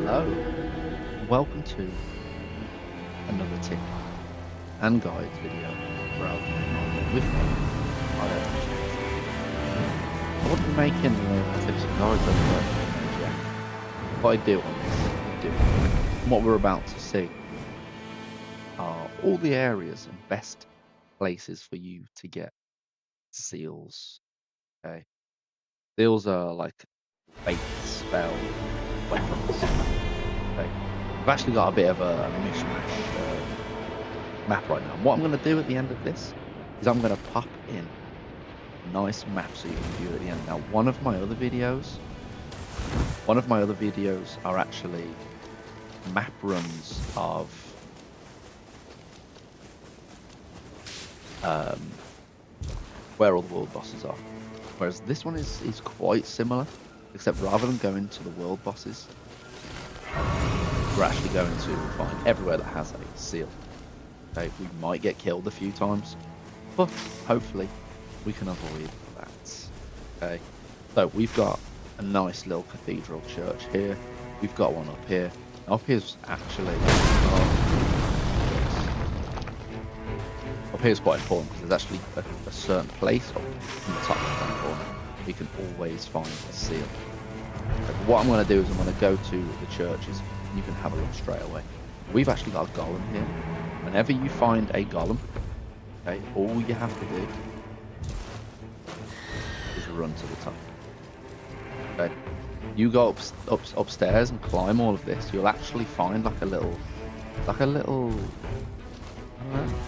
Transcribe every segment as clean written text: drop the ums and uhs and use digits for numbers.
Hello, welcome to another tip and guides video for Elden with me. I don't I wouldn't be making tips and guides over there. What I do on this, what we're about to see are all the areas and best places for you to get seals. Okay, seals are like fate spell weapons. Okay, I've actually got a bit of a mishmash map right now. And what I'm going to do at the end of this is I'm going to pop in a nice map so you can view it at the end. Now, one of my other videos are actually map runs of where all the world bosses are. Whereas this one is quite similar, except rather than going to the world bosses, we're actually going to find everywhere that has a seal. Okay, we might get killed a few times, but hopefully we can avoid that. Okay, so we've got a nice little cathedral church here. We've got one up here. Up here's actually up here's quite important because there's actually a certain place up in the top left-hand corner we can always find a seal. Okay, what I'm going to do is I'm going to go to the churches and you can have a look straight away. We've actually got a golem here. Whenever you find a golem, okay, all you have to do is run to the top. Okay, you go upstairs and climb all of this. You'll actually find like a little, I don't know,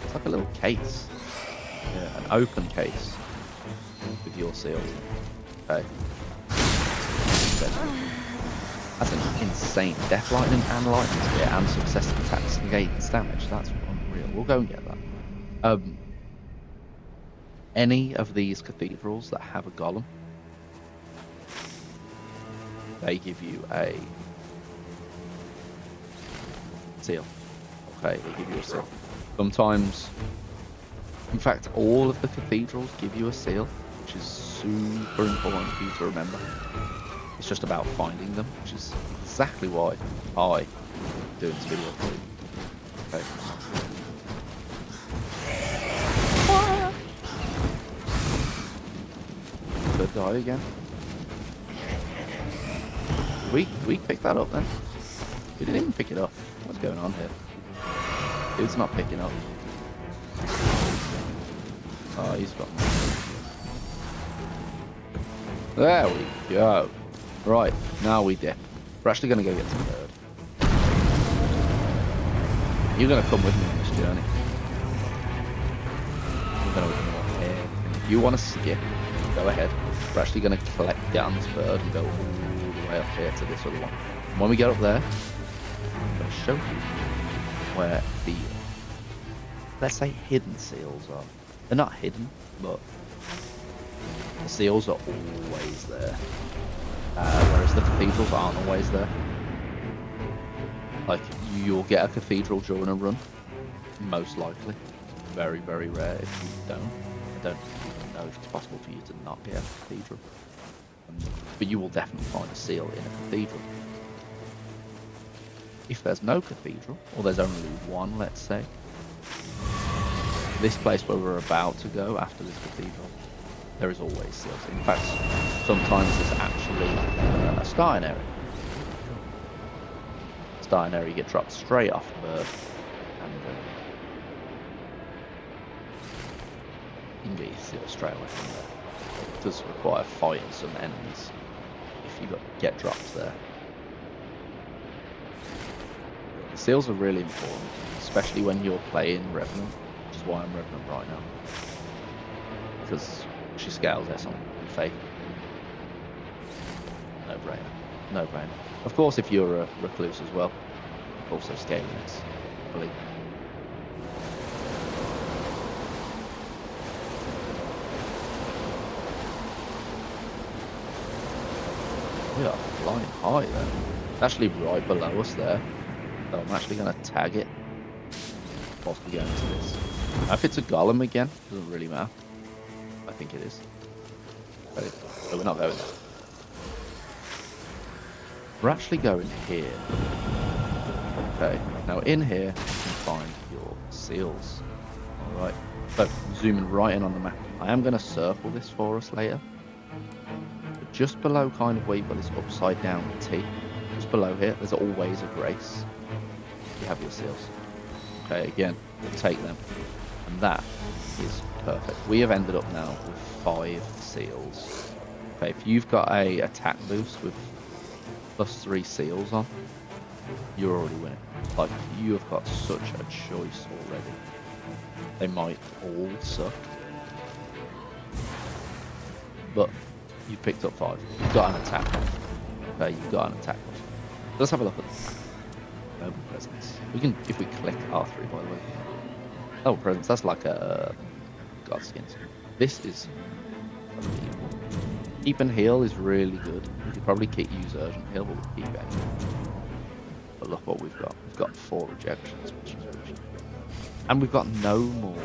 it's like a little case, yeah, an open case with your seals. Okay, that's an insane death lightning and lightning spear and successive attacks negates damage. That's unreal. We'll go and get that. Any of these cathedrals that have a golem, they give you a seal. Okay, they give you a seal. Sometimes, in fact, all of the cathedrals give you a seal, which is super important for you to remember. It's just about finding them, which is exactly why I do this video for you. Okay. Could die again. We picked that up then? We didn't even pick it up. What's going on here? Dude's not picking up. Oh, he's got. There we go. Right, now we dip. We're actually going to go get some bird. You're going to come with me on this journey. We're going to ignore everything. If you want to skip, go ahead. We're actually going to get on this bird and go all the way up here to this other one. And when we get up there, I'm going to show you where the, let's say, hidden seals are. They're not hidden, but the seals are always there. Whereas the cathedrals aren't always there. Like, you'll get a cathedral during a run, most likely. Very, very rare if you don't. I don't know if it's possible for you to not get a cathedral. But you will definitely find a seal in a cathedral. If there's no cathedral, or there's only one, let's say, this place where we're about to go after this cathedral, there is always seals. In fact, sometimes there's actually a starting area. Starting area, you get dropped straight off the bird, and you can get your seal straight away from there. It does require fighting some enemies if you get dropped there. The seals are really important, especially when you're playing Revenant, which is why I'm Revenant right now. Because she scales there on faith. No brainer. No brainer. Of course, if you're a recluse as well, also scaling this, I believe. We are flying high there. It's actually right below us there. So I'm actually going to tag it whilst we go into this. Now, if it's a golem again, doesn't really matter. I think it is. But we're not going there. We're actually going here. Okay, now in here you can find your seals. Alright, so zooming right in on the map. I am going to circle this for us later. But just below kind of where you've got this upside down T, just below here, there's always a grace. You have your seals. Okay, again, we'll take them. And that is perfect. We have ended up now with 5 seals. Okay, if you've got a attack boost with +3 seals on, you're already winning. Like, you have got such a choice already. They might all suck, but you picked up 5. You've got an attack. Okay, you've got an attack. Let's have a look at the noble presence. We can, if we click R3, by the way. Noble presence. That's like a Godskins. This is unbelievable. Keep and heal is really good. We could probably use urgent heal, but we'll keep it. But look what we've got. We've got 4 rejections, which is really. And we've got no more.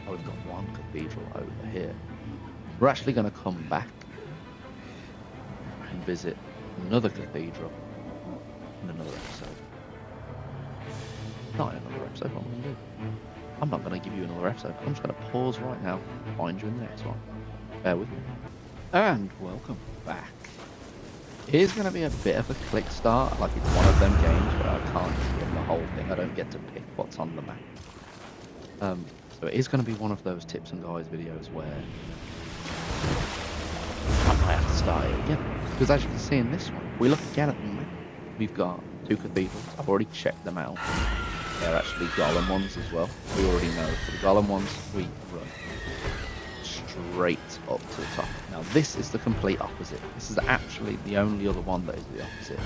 Oh, we've got 1 cathedral over here. We're actually going to come back and visit another cathedral in another episode. Not in another episode, what am I going to do? I'm not going to give you another episode. I'm just going to pause right now and find you in the next one. Bear with me. And welcome back. Here's going to be a bit of a click start, like it's one of them games where I can't get the whole thing. I don't get to pick what's on the map. So it is going to be one of those tips and guides videos where I might have to start it again. Because as you can see in this one, we look again at the map. We've got 2 cathedrals. I've already checked them out. They're actually golem ones as well. We already know for the golem ones, we run straight up to the top. Now this is the complete opposite. This is actually the only other one that is the opposite.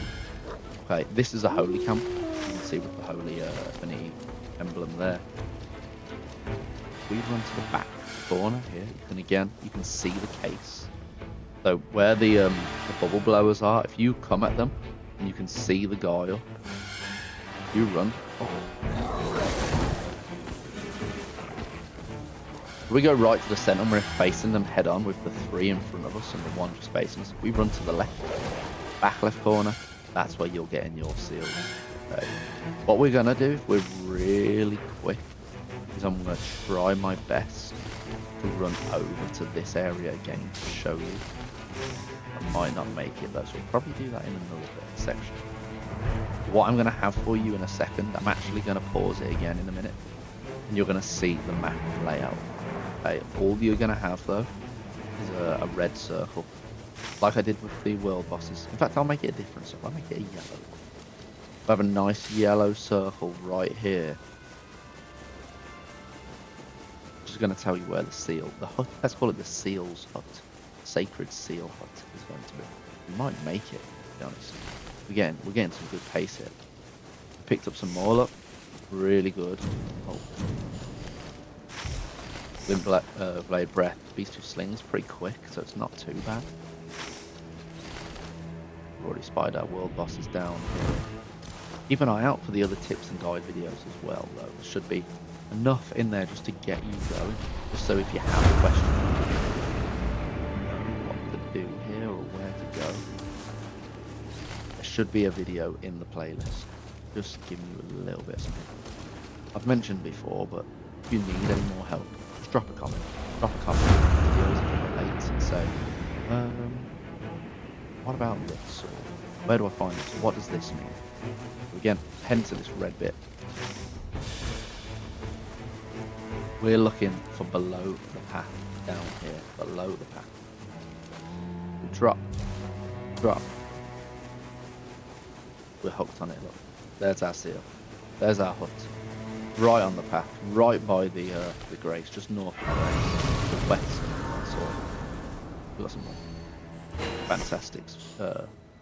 Okay, this is a holy camp. You can see with the holy affinity emblem there. We run to the back corner here, and again you can see the case. So where the bubble blowers are, if you come at them and you can see the guy up, you run. We go right to the center and we're facing them head on with the 3 in front of us and the 1 just facing us. We run to the left, back left corner. That's where you're getting your seals. Okay. What we're gonna do, if we're really quick, is I'm gonna try my best to run over to this area again to show you. I might not make it though, so we'll probably do that in another section. What I'm gonna have for you in a second, I'm actually gonna pause it again in a minute, and you're gonna see the map layout. Okay, all you're gonna have though is a red circle, like I did with the world bosses. In fact, I'll make it a different circle. I'll make it a yellow. I have a nice yellow circle right here, which is going to tell you where the seal, the hut, let's call it the seal's hut, sacred seal hut is going to be. We might make it, to be honest. We're getting some good pace here. Picked up some more up, really good. Oh. Blade breath, beast of slings, pretty quick, so it's not too bad. We've already spied our world bosses down here. Keep an eye out for the other tips and guide videos as well, though. There should be enough in there just to get you going, just so if you have a question, you know what to do here or where to go. There should be a video in the playlist, just giving you a little bit of something. I've mentioned before, but if you need any more help, just drop a comment. Drop a comment on the videos if you relate and say, what about this? Or where do I find this? Or what does this mean? Again, head to this red bit. We're looking for below the path down here, below the path. We drop. We're hooked on it, look. There's our seal. There's our hut. Right on the path, right by the grace, just north of the grace, the west. We've got some fantastic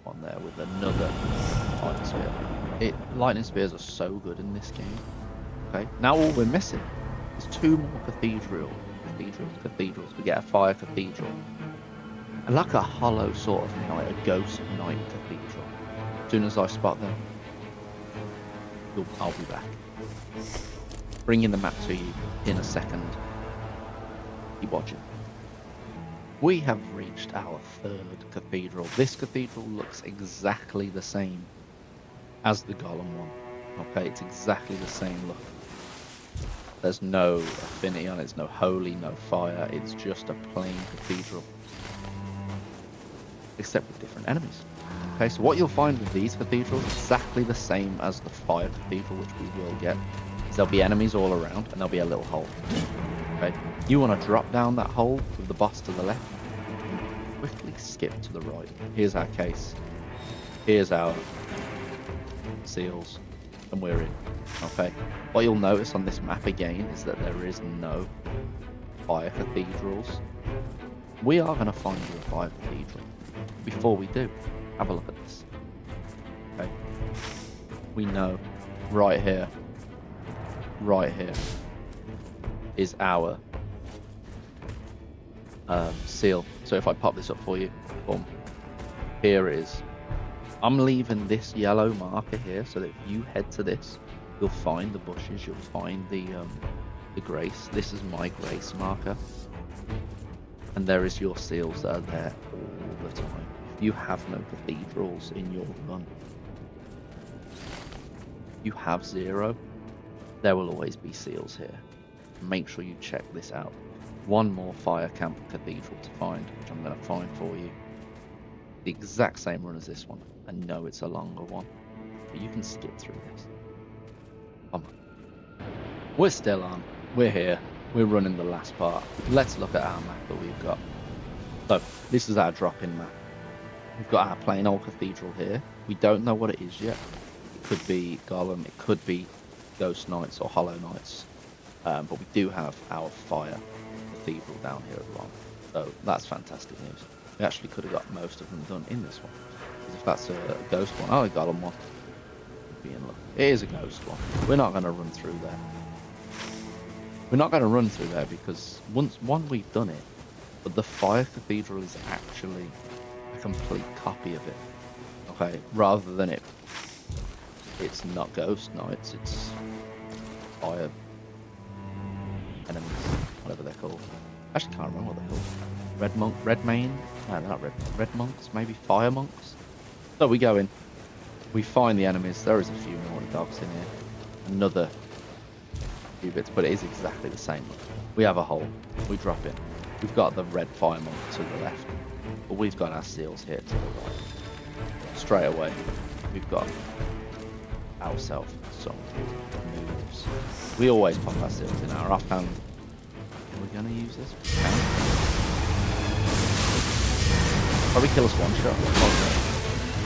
on there with another lightning spear. Lightning spears are so good in this game. Okay, now all we're missing is 2 more cathedrals. We get a fire cathedral, and like a hollow sort of knight, a ghost knight cathedral. As soon as I spot them, I'll be back. Bringing the map to you in a second. Keep watching. We have reached our third cathedral. This cathedral looks exactly the same as the Golem one. Okay, it's exactly the same look. There's no affinity on it, it's no holy, no fire, it's just a plain cathedral. Except with different enemies. Okay, so what you'll find with these cathedrals, exactly the same as the fire cathedral, which we will get, is there'll be enemies all around, and there'll be a little hole. Okay, you want to drop down that hole with the boss to the left, and quickly skip to the right. Here's our case. Here's our seals, and we're in. Okay, what you'll notice on this map again is that there is no fire cathedrals. We are going to find you a fire cathedral. Before we do, have a look at this. Okay, we know right here is our seal. So if I pop this up for you, boom, here it is. I'm leaving this yellow marker here so that if you head to this, you'll find the bushes, you'll find the grace. This is my grace marker, and there is your seals that are there all the time. If you have no cathedrals in your run, you have 0, there will always be seals here. Make sure you check this out. One more fire camp cathedral to find, which I'm going to find for you. The exact same run as this one. I know it's a longer one, but you can skip through this. Come on. We're still on. We're here. We're running the last part. Let's look at our map that we've got. So, this is our drop-in map. We've got our plain old cathedral here. We don't know what it is yet. It could be Golem, it could be Ghost Knights or Hollow Knights. But we do have our fire cathedral down here as well. So, that's fantastic news. We actually could have got most of them done in this one. Because if that's a ghost one, oh, a Golem one, be in luck. It is a ghost one. We're not going to run through there. We're not going to run through there because once we've done it, but the fire cathedral is actually a complete copy of it. Okay, rather than it's not ghost knights, it's fire enemies, whatever they're called. I actually can't remember what they're called. Red monks, maybe fire monks. So we go in, we find the enemies. There is a few more dogs in here. Another few bits, but it is exactly the same. We have a hole, we drop in. We've got the red fire monk to the left, but we've got our seals here to the right. Straight away, we've got ourselves some moves. We always pop our seals in our offhand. We're gonna use this. Probably kill us one shot.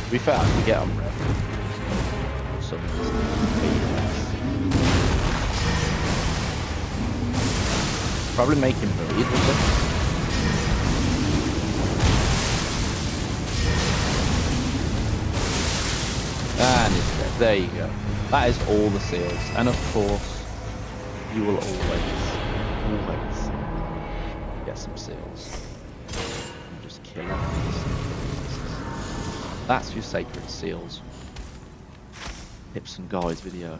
To be fair, I can get on red. Probably make him bleed with it. And it's dead. There you go. That is all the seals. And of course, you will always get some seals. And just kill them. That's your sacred seals. Tips and guides video.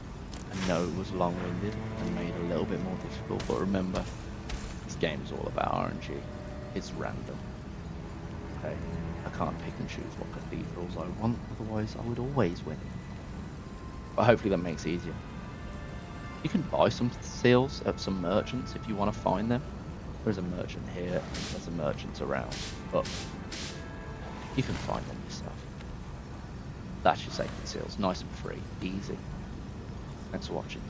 I know it was long-winded and made a little bit more difficult, but remember, this game is all about RNG. It's random. Okay, I can't pick and choose what cathedrals I want, otherwise I would always win. But hopefully that makes it easier. You can buy some seals at some merchants if you want to find them. There's a merchant here, there's a merchant around, but you can find them yourself. That's your sacred seals, nice and free, easy. Thanks for watching.